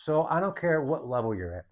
So I don't care what level you're at.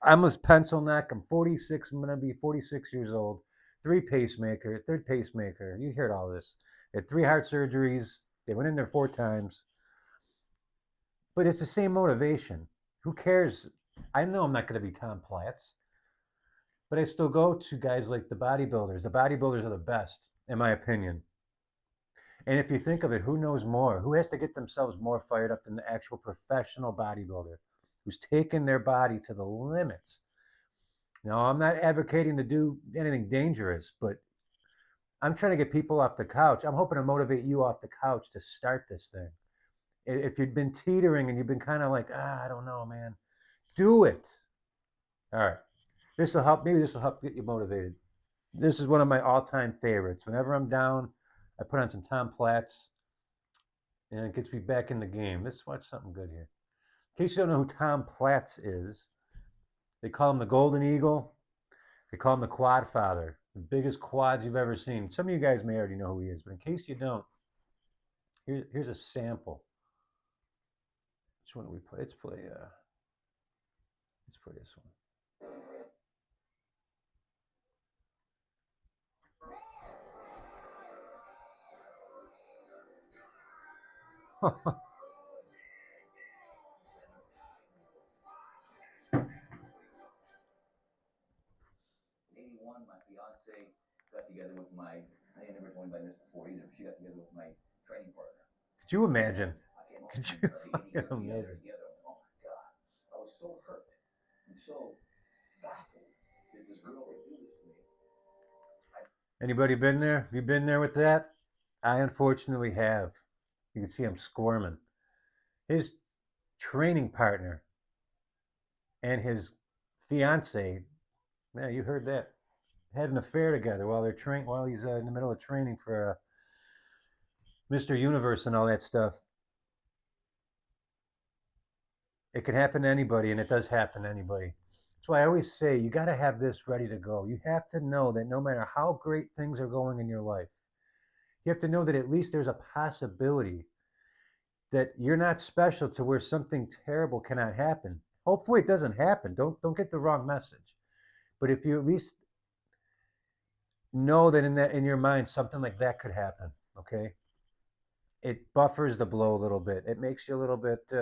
I'm a pencil neck. I'm 46. I'm going to be 46 years old. Third pacemaker. You heard all this. They had 3 heart surgeries. They went in there 4 times. But it's the same motivation. Who cares? I know I'm not going to be Tom Platz, but I still go to guys like the bodybuilders. The bodybuilders are the best, in my opinion. And if you think of it, who knows more? Who has to get themselves more fired up than the actual professional bodybuilder who's taken their body to the limits? Now, I'm not advocating to do anything dangerous, but I'm trying to get people off the couch. I'm hoping to motivate you off the couch to start this thing. If you've been teetering and you've been kind of like, I don't know, man, do it. All right. This will help. Maybe this will help get you motivated. This is one of my all-time favorites. Whenever I'm down, I put on some Tom Platz, and it gets me back in the game. Let's watch something good here. In case you don't know who Tom Platz is, they call him the Golden Eagle. They call him the Quad Father, the biggest quads you've ever seen. Some of you guys may already know who he is, but in case you don't, here's a sample. Which one do we play? Let's play this one. '81, my fiance got together with my. I had never told anybody this before either. She got together with my training partner. Could you imagine? Could you imagine? Oh my God, I was so hurt and so baffled that this girl would do this to me. Anybody been there? Have you been there with that? I unfortunately have. You can see him squirming. His training partner and his fiance, yeah, you heard that, had an affair together while they're training. While he's in the middle of training for Mr. Universe and all that stuff. It can happen to anybody, and it does happen to anybody. That's why I always say you got to have this ready to go. You have to know that no matter how great things are going in your life, you have to know that at least there's a possibility that you're not special to where something terrible cannot happen. Hopefully, it doesn't happen. Don't get the wrong message. But if you at least know that in your mind something like that could happen, okay, it buffers the blow a little bit. It makes you a little bit.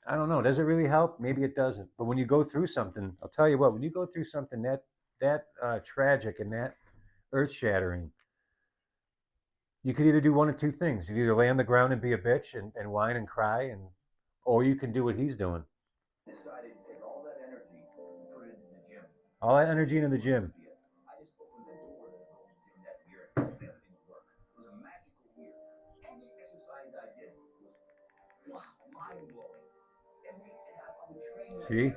I don't know. Does it really help? Maybe it doesn't. But when you go through something, I'll tell you what. When you go through something that tragic and that earth shattering, you could either do one of two things. You could either lay on the ground and be a bitch and whine and cry, or you can do what he's doing. Decided to take all that energy and put it into the gym. All that energy into the gym. I just opened the door to the Gold's Gym that year and everything would work. It was a magical year. Any exercise I did was mind blowing. I would train See? every day.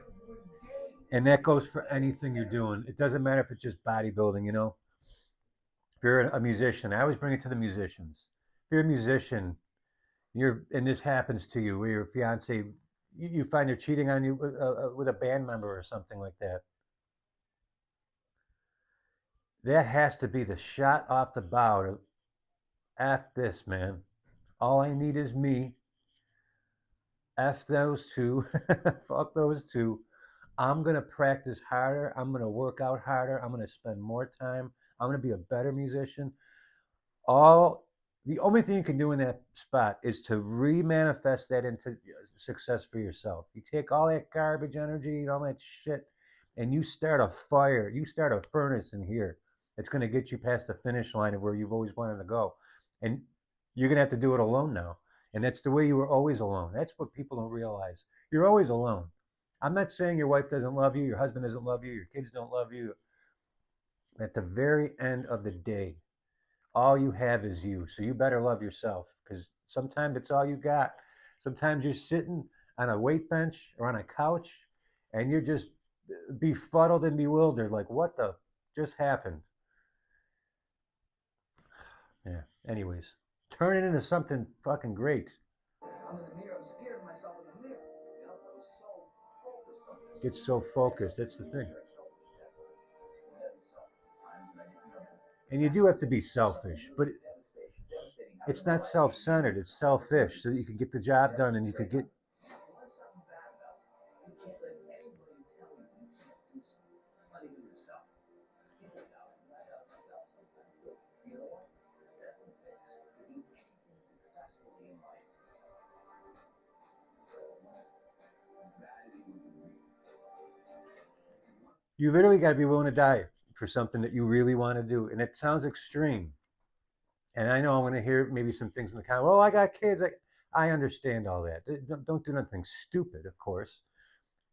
And that goes for anything you're doing. It doesn't matter if it's just bodybuilding, you know. If you're a musician, I always bring it to the musicians. If you're a musician, and this happens to you, where your fiance, you find they're cheating on you with a band member or something like that. That has to be the shot off the bow to F this, man. All I need is me. F those two. Fuck those two. I'm going to practice harder. I'm going to work out harder. I'm going to spend more time. I'm going to be a better musician. The only thing you can do in that spot is to re-manifest that into success for yourself. You take all that garbage energy and all that shit, and you start a fire. You start a furnace in here. It's going to get you past the finish line of where you've always wanted to go, and you're going to have to do it alone now. And that's the way you were always alone. That's what people don't realize. You're always alone. I'm not saying your wife doesn't love you, your husband doesn't love you, your kids don't love you. At the very end of the day, all you have is you. So you better love yourself, because sometimes it's all you got. Sometimes you're sitting on a weight bench or on a couch and you're just befuddled and bewildered, like, what the just happened? Yeah. Anyways, turn it into something fucking great. I'm in the mirror. I'm scared of myself in the mirror. I was so focused on this. Get so focused. That's the thing. And you do have to be selfish, but it's not self-centered. It's selfish, so you can get the job done and you could get You literally got to be willing to die for something that you really want to do. And it sounds extreme. And I know I'm going to hear maybe some things in the comments. Well, I got kids. I understand all that. Don't do nothing stupid, of course.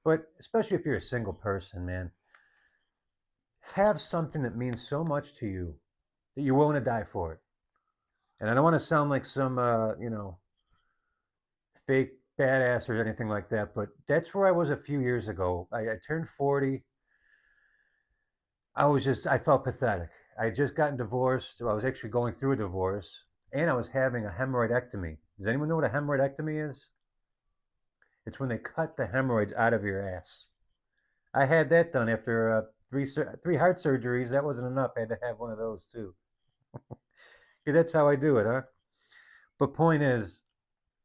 But especially if you're a single person, man, have something that means so much to you that you're willing to die for it. And I don't want to sound like some, fake badass or anything like that, but that's where I was a few years ago. I turned 40. I felt pathetic. I had just gotten divorced. I was actually going through a divorce, and I was having a hemorrhoidectomy. Does anyone know what a hemorrhoidectomy is? It's when they cut the hemorrhoids out of your ass. I had that done after three heart surgeries. That wasn't enough. I had to have one of those too. Yeah, that's how I do it, huh? But point is,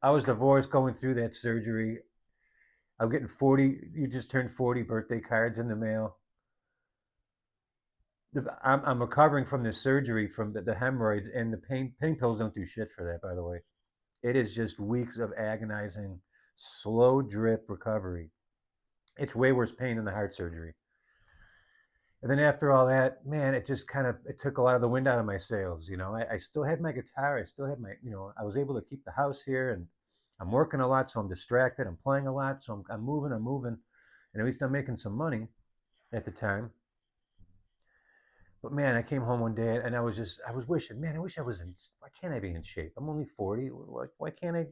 I was divorced, going through that surgery. I'm getting 40. You just turned 40 birthday cards in the mail. I'm recovering from this surgery from the hemorrhoids, and the pain pills don't do shit for that, by the way. It is just weeks of agonizing, slow drip recovery. It's way worse pain than the heart surgery. And then after all that, man, it just kind of it took a lot of the wind out of my sails. I still had my guitar. I still had I was able to keep the house here, and I'm working a lot, so I'm distracted. I'm playing a lot, so I'm moving. I'm moving, and at least I'm making some money at the time. But man, I came home one day and I was wishing, man, I wish I was in. Why can't I be in shape? I'm only 40. Why can't I?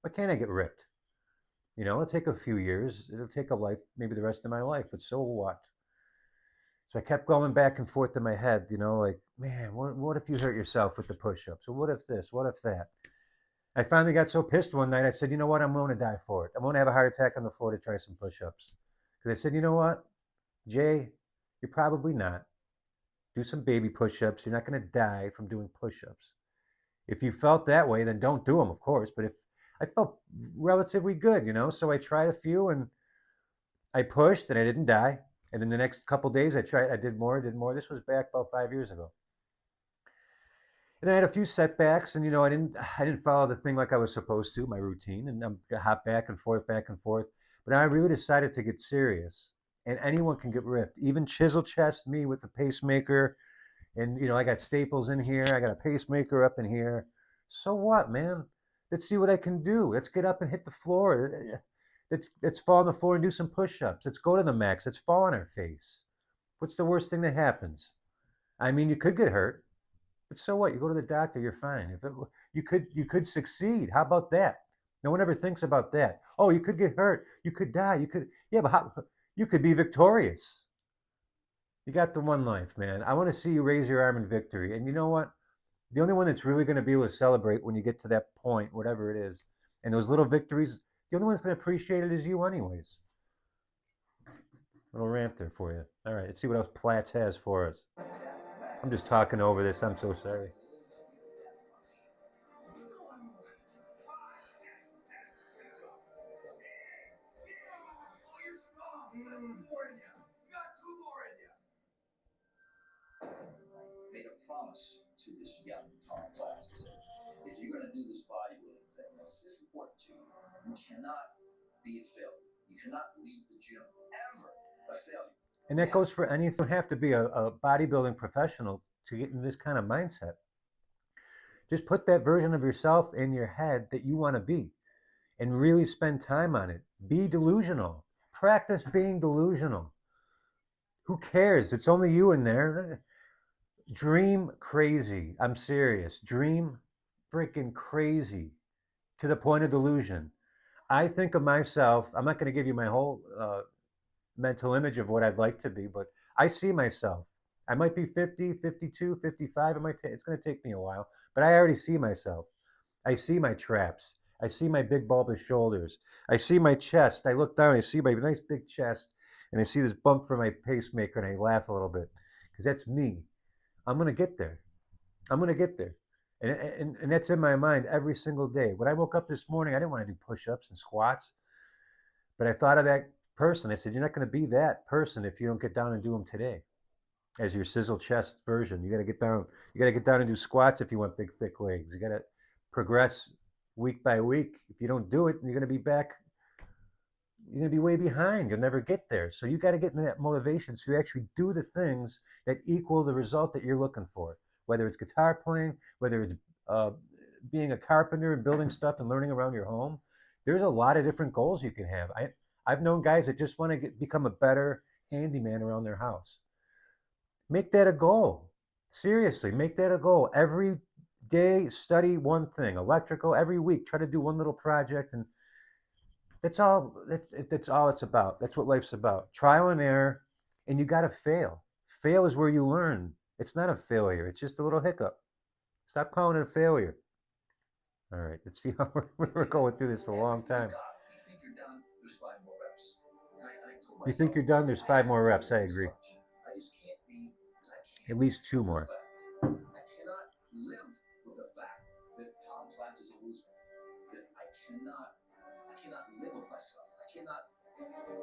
Why can't I get ripped? It'll take a few years. It'll take a life, maybe the rest of my life. But so what? So I kept going back and forth in my head, like, man, what if you hurt yourself with the push-ups? Or what if this? What if that? I finally got so pissed one night. I said, you know what? I'm willing to die for it. I'm going to have a heart attack on the floor to try some push-ups. Because I said, you know what, Jay, you're probably not. Do some baby push-ups. You're not going to die from doing push-ups. If you felt that way, then don't do them, of course. But if I felt relatively good, so I tried a few and I pushed and I didn't die. And then the next couple days, I did more. This was back about 5 years ago. And then I had a few setbacks, and I didn't follow the thing like I was supposed to, my routine, and I'm hop back and forth, back and forth. But I really decided to get serious, and anyone can get ripped, even chisel chest me with the pacemaker, and I got staples in here, I got a pacemaker up in here. So what, man? Let's see what I can do. Let's get up and hit the floor. Let's fall on the floor and do some push-ups. Let's go to the max. Let's fall on our face. What's the worst thing that happens? I mean, you could get hurt. But so what? You go to the doctor, you're fine. You could succeed. How about that? No one ever thinks about that. Oh, you could get hurt. You could die. But you could be victorious. You got the one life, man. I want to see you raise your arm in victory. And you know what? The only one that's really going to be able to celebrate when you get to that point, whatever it is, and those little victories, the only one that's going to appreciate it is you, anyways. Little rant there for you. All right, let's see what else Platz has for us. I'm just talking over this. I'm so sorry. Made a promise to this young Tom Platz. He said, if you're going to do this bodybuilding thing, if it's this important to you, you cannot be a failure. You cannot leave the gym ever a failure. And that goes for anything. You don't have to be a bodybuilding professional to get in this kind of mindset. Just put that version of yourself in your head that you want to be and really spend time on it. Be delusional. Practice being delusional. Who cares? It's only you in there. Dream crazy. I'm serious. Dream freaking crazy to the point of delusion. I think of myself, I'm not going to give you my whole mental image of what I'd like to be, but I see myself. I might be 50, 52, 55. It's going to take me a while, but I already see myself. I see my traps. I see my big bulbous shoulders. I see my chest. I look down, I see my nice big chest, and I see this bump from my pacemaker, and I laugh a little bit because that's me. I'm going to get there. I'm going to get there. And that's in my mind every single day. When I woke up this morning, I didn't want to do push ups and squats, but I thought of that person. I said, you're not going to be that person if you don't get down and do them today as your sizzle chest version. You got to get down. You got to get down and do squats if you want big, thick legs. You got to progress week by week. If you don't do it, you're going to be back you're going to be way behind. You'll never get there. So you got to get into that motivation so you actually do the things that equal the result that you're looking for, whether it's guitar playing, whether it's uh, being a carpenter and building stuff and learning around your home. There's a lot of different goals you can have. I've known guys that just want to become a better handyman around their house. Make that a goal. Seriously, make that a goal. Every day, study one thing. Electrical. Every week, try to do one little project, and that's all. That's all it's about. That's what life's about. Trial and error, and you got to fail. Fail is where you learn. It's not a failure. It's just a little hiccup. Stop calling it a failure. All right, let's see how we're going through this a long time. You think you're done? There's 5 more reps. I told You think you're done? There's 5 more reps. I agree. I just can't be. At least 2 more. I cannot live with the fact that Tom Platz is a loser. That I cannot live with myself. I cannot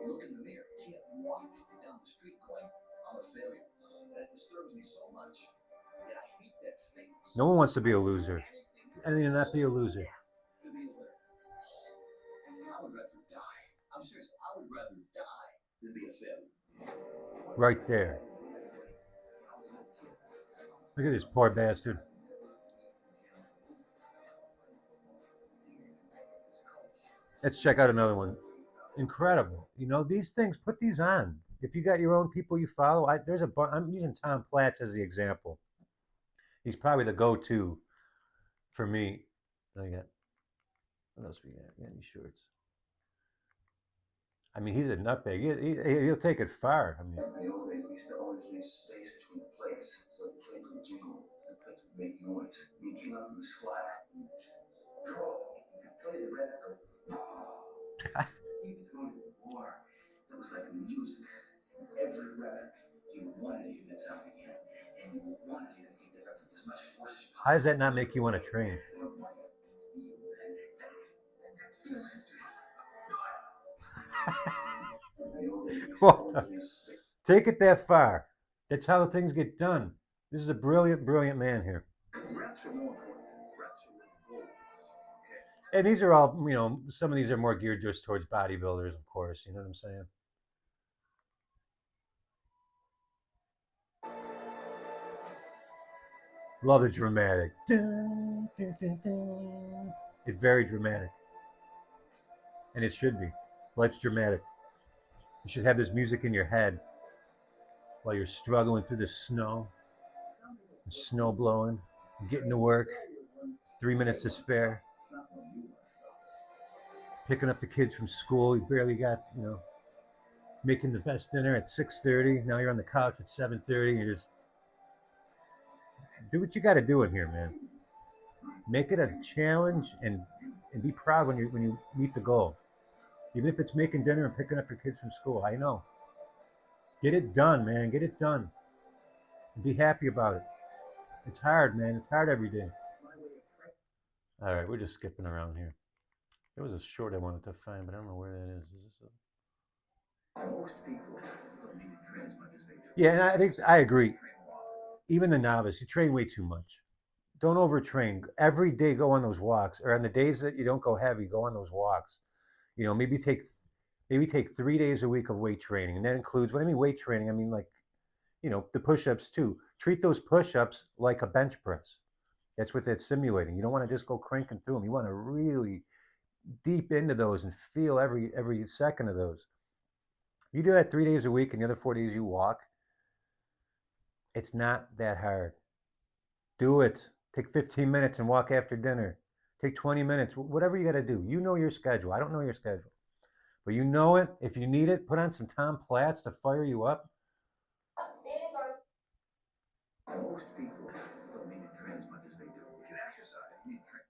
look in the mirror. I can't walk down the street going, I'm a failure. That disturbs me so much that I hate that state. No one wants to be a loser. I mean, not be a loser. To be a winner. I would rather die. I'm serious. I would rather die than be a failure. Right there. Look at this poor bastard. Let's check out another one. Incredible. You know, these things, put these on. If you got your own people you follow, I'm using Tom Platz as the example. He's probably the go-to for me. I got, what else we got? We got any shorts? I mean, he's a nutbag. He'll take it far. I mean, in the old days, we used to always leave space between the plates, so the plates would jingle, so the plates would make noise. When you came up from the squat, draw, you could play the record, even going to war, that was like music. Every rep, you wanted to hear that sound again, and you wanted to hit that rep with as much force as you possibly. How does that not make you want to train? Well, take it that far. That's how things get done. This is a brilliant, brilliant man here. Reps are more important than reps are goals. And these are all, you know, some of these are more geared just towards bodybuilders, of course. You know what I'm saying? Love the dramatic. Dun, dun, dun, dun. It's very dramatic. And it should be. Life's dramatic. You should have this music in your head while you're struggling through the snow, blowing, getting to work, 3 minutes to spare, picking up the kids from school. You barely got, you know, making the best dinner at 6:30. Now you're on the couch at 7:30. You just do what you got to do in here, man. Make it a challenge and be proud when you meet the goal. Even if it's making dinner and picking up your kids from school. I know. Get it done, man. Get it done. And be happy about it. It's hard, man. It's hard every day. All right, we're just skipping around here. There was a short I wanted to find, but I don't know where that is. Is this Most people don't need to train as much as they do. Yeah, and I think I agree. Even the novice, you train way too much. Don't overtrain. Every day go on those walks, or on the days that you don't go heavy, go on those walks. You know, maybe take 3 days a week of weight training, and that includes, what I mean weight training, I mean like, you know, the push-ups too. Treat those push-ups like a bench press. That's what that's simulating. You don't want to just go cranking through them. You want to really deep into those and feel every second of those. You do that 3 days a week, and the other 4 days you walk. It's not that hard. Do it. Take 15 minutes and walk after dinner. Take 20 minutes, whatever you got to do. You know your schedule. I don't know your schedule. But you know it. If you need it, put on some Tom Platz to fire you up. Most people don't need to train as much as they do. If you exercise, you need to train.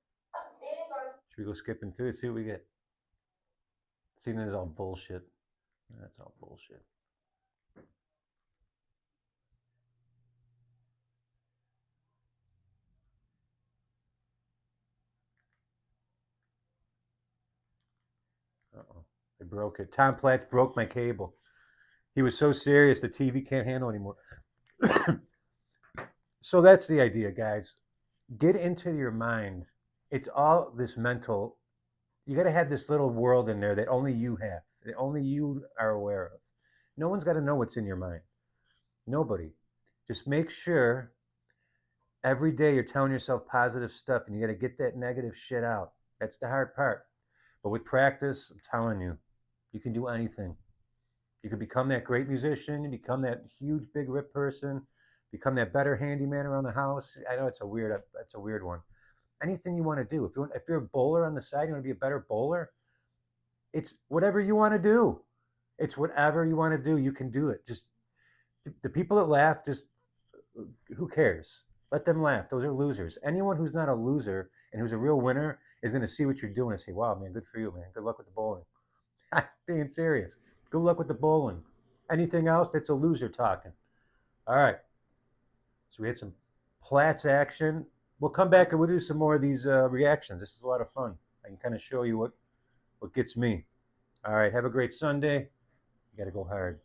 Should we go skipping through it? See what we get. See, this is all bullshit. That's all bullshit. Uh-oh. I broke it. Tom Platz broke my cable. He was so serious the TV can't handle anymore. So that's the idea, guys. Get into your mind. It's all this mental. You got to have this little world in there that only you have. that only you are aware of. No one's got to know what's in your mind. Nobody. Just make sure every day you're telling yourself positive stuff, and you got to get that negative shit out. That's the hard part. But with practice, I'm telling you, you can do anything. You can become that great musician, you become that huge big rip person, become that better handyman around the house. I know it's a weird one. Anything you want to do. If you're a bowler on the side, you want to be a better bowler. It's whatever you want to do. It's whatever you want to do. You can do it. Just the people that laugh, just who cares? Let them laugh. Those are losers. Anyone who's not a loser and who's a real winner is going to see what you're doing and say, "Wow, man, good for you, man. Good luck with the bowling." Being serious. Good luck with the bowling. Anything else, that's a loser talking. All right. So we had some Platz action. We'll come back and we'll do some more of these reactions. This is a lot of fun. I can kind of show you what gets me. All right. Have a great Sunday. You got to go hard.